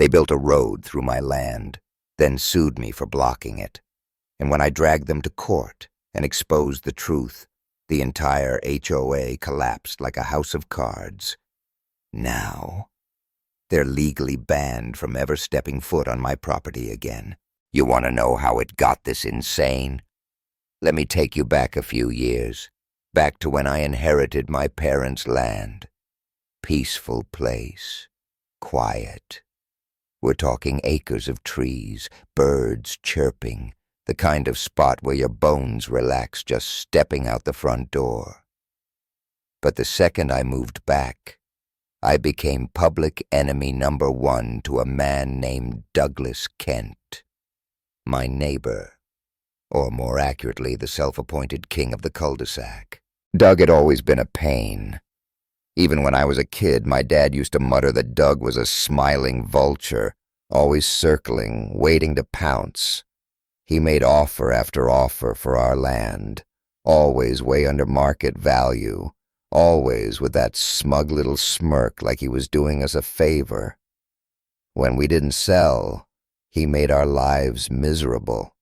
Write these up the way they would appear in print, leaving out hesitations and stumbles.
They built a road through my land, then sued me for blocking it. And when I dragged them to court and exposed the truth, the entire HOA collapsed like a house of cards. Now, they're legally banned from ever stepping foot on my property again. You want to know how it got this insane? Let me take you back a few years, back to when I inherited my parents' land. Peaceful place, quiet. We're talking acres of trees, birds chirping, the kind of spot where your bones relax just stepping out the front door. But the second I moved back, I became public enemy number one to a man named Douglas Kent, my neighbor, or more accurately, the self-appointed king of the cul-de-sac. Doug had always been a pain. Even when I was a kid, my dad used to mutter that Doug was a smiling vulture, always circling, waiting to pounce. He made offer after offer for our land, always way under market value, always with that smug little smirk like he was doing us a favor. When we didn't sell, he made our lives miserable.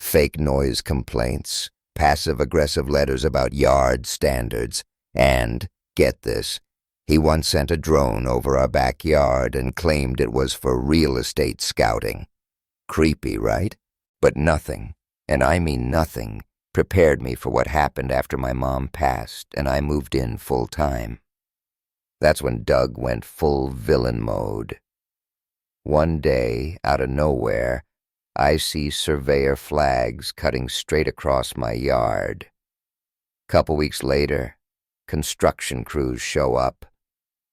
Fake noise complaints, passive-aggressive letters about yard standards, and, get this, he once sent a drone over our backyard and claimed it was for real estate scouting. Creepy, right? But nothing, and I mean nothing, prepared me for what happened after my mom passed and I moved in full-time. That's when Doug went full villain mode. One day, out of nowhere, I see surveyor flags cutting straight across my yard. Couple weeks later, construction crews show up.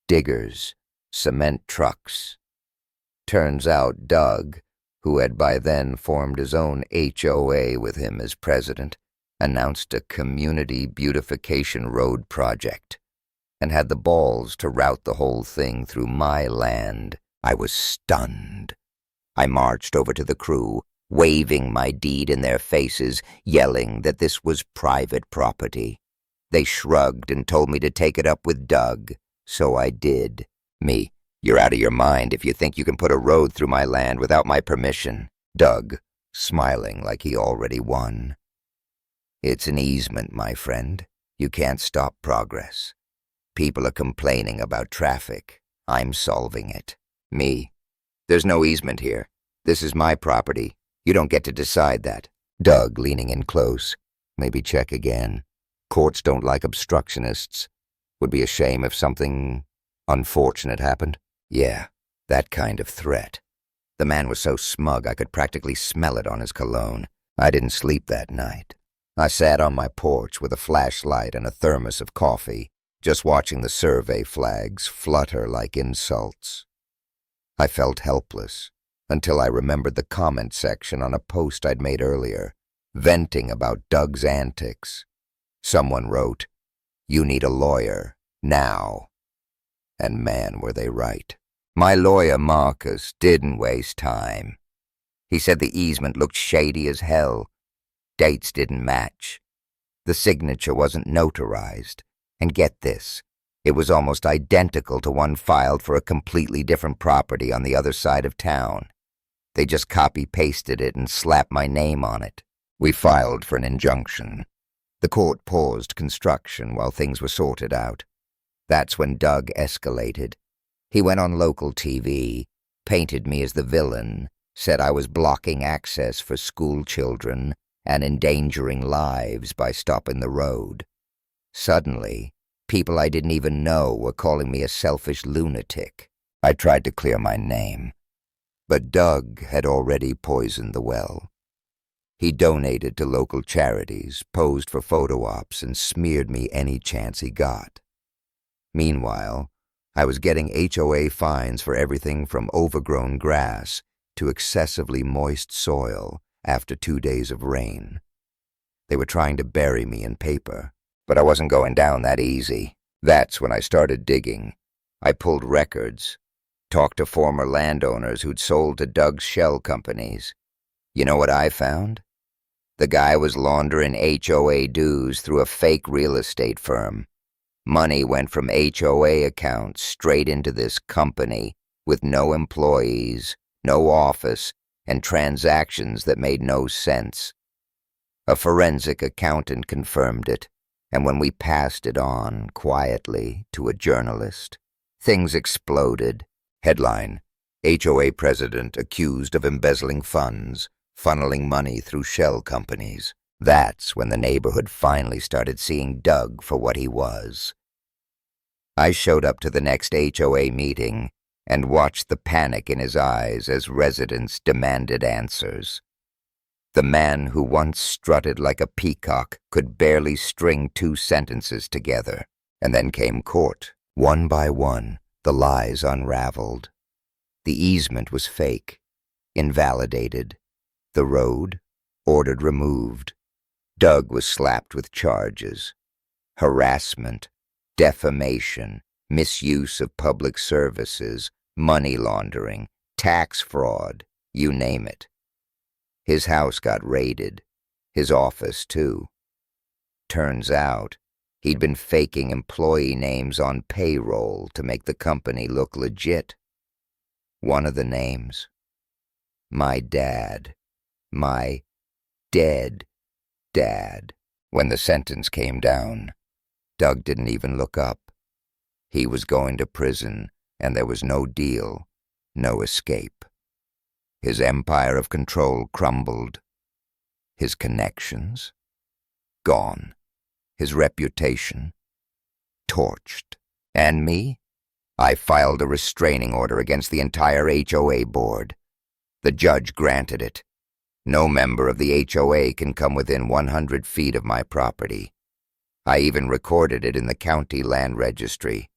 Diggers, cement trucks. Turns out Doug, who had by then formed his own HOA with him as president, announced a community beautification road project and had the balls to route the whole thing through my land. I was stunned. I marched over to the crew, waving my deed in their faces, yelling that this was private property. They shrugged and told me to take it up with Doug, so I did. Me, you're out of your mind if you think you can put a road through my land without my permission. Doug, smiling like he already won. It's an easement, my friend. You can't stop progress. People are complaining about traffic. I'm solving it. Me, there's no easement here. This is my property. You don't get to decide that. Doug, leaning in close. Maybe check again. Courts don't like obstructionists. Would be a shame if something unfortunate happened. Yeah, that kind of threat. The man was so smug I could practically smell it on his cologne. I didn't sleep that night. I sat on my porch with a flashlight and a thermos of coffee, just watching the survey flags flutter like insults. I felt helpless until I remembered the comment section on a post I'd made earlier, venting about Doug's antics. Someone wrote, "You need a lawyer, now." And man, were they right. My lawyer, Marcus, didn't waste time. He said the easement looked shady as hell. Dates didn't match. The signature wasn't notarized. And get this, it was almost identical to one filed for a completely different property on the other side of town. They just copy-pasted it and slapped my name on it. We filed for an injunction. The court paused construction while things were sorted out. That's when Doug escalated. He went on local TV, painted me as the villain, said I was blocking access for school children and endangering lives by stopping the road. Suddenly, people I didn't even know were calling me a selfish lunatic. I tried to clear my name, but Doug had already poisoned the well. He donated to local charities, posed for photo ops, and smeared me any chance he got. Meanwhile, I was getting HOA fines for everything from overgrown grass to excessively moist soil after 2 days of rain. They were trying to bury me in paper, but I wasn't going down that easy. That's when I started digging. I pulled records, talked to former landowners who'd sold to Doug's shell companies. You know what I found? The guy was laundering HOA dues through a fake real estate firm. Money went from HOA accounts straight into this company, with no employees, no office, and transactions that made no sense. A forensic accountant confirmed it, and when we passed it on, quietly, to a journalist, things exploded. Headline: HOA president accused of embezzling funds, funneling money through shell companies. That's when the neighborhood finally started seeing Doug for what he was. I showed up to the next HOA meeting and watched the panic in his eyes as residents demanded answers. The man who once strutted like a peacock could barely string 2 sentences together. And then came court. One by one, the lies unraveled. The easement was fake, invalidated. The road, ordered removed. Doug was slapped with charges: harassment, defamation, misuse of public services, money laundering, tax fraud, you name it. His house got raided, his office too. Turns out, he'd been faking employee names on payroll to make the company look legit. One of the names: my dad. My dead dad. When the sentence came down, Doug didn't even look up. He was going to prison, and there was no deal, no escape. His empire of control crumbled. His connections, gone. His reputation, torched. And me? I filed a restraining order against the entire HOA board. The judge granted it. No member of the HOA can come within 100 feet of my property. I even recorded it in the county land registry.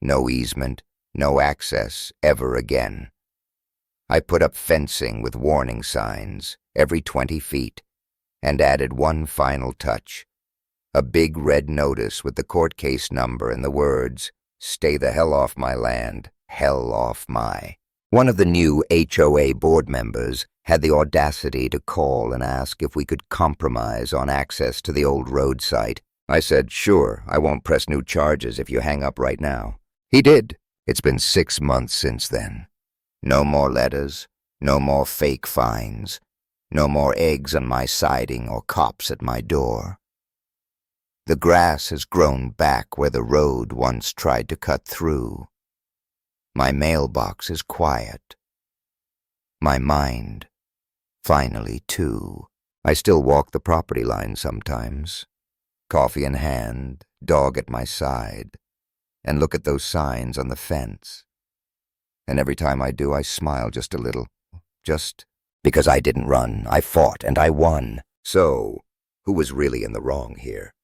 No easement, no access, ever again. I put up fencing with warning signs every 20 feet and added one final touch: a big red notice with the court case number and the words, "Stay the hell off my land, hell off my." One of the new HOA board members had the audacity to call and ask if we could compromise on access to the old road site. I said, "Sure, I won't press new charges if you hang up right now." He did. It's been 6 months since then. No more letters, no more fake fines, no more eggs on my siding or cops at my door. The grass has grown back where the road once tried to cut through. My mailbox is quiet. My mind, finally, too. I still walk the property line sometimes, coffee in hand, dog at my side, and look at those signs on the fence. And every time I do, I smile just a little. Just because I didn't run, I fought, and I won. So, who was really in the wrong here?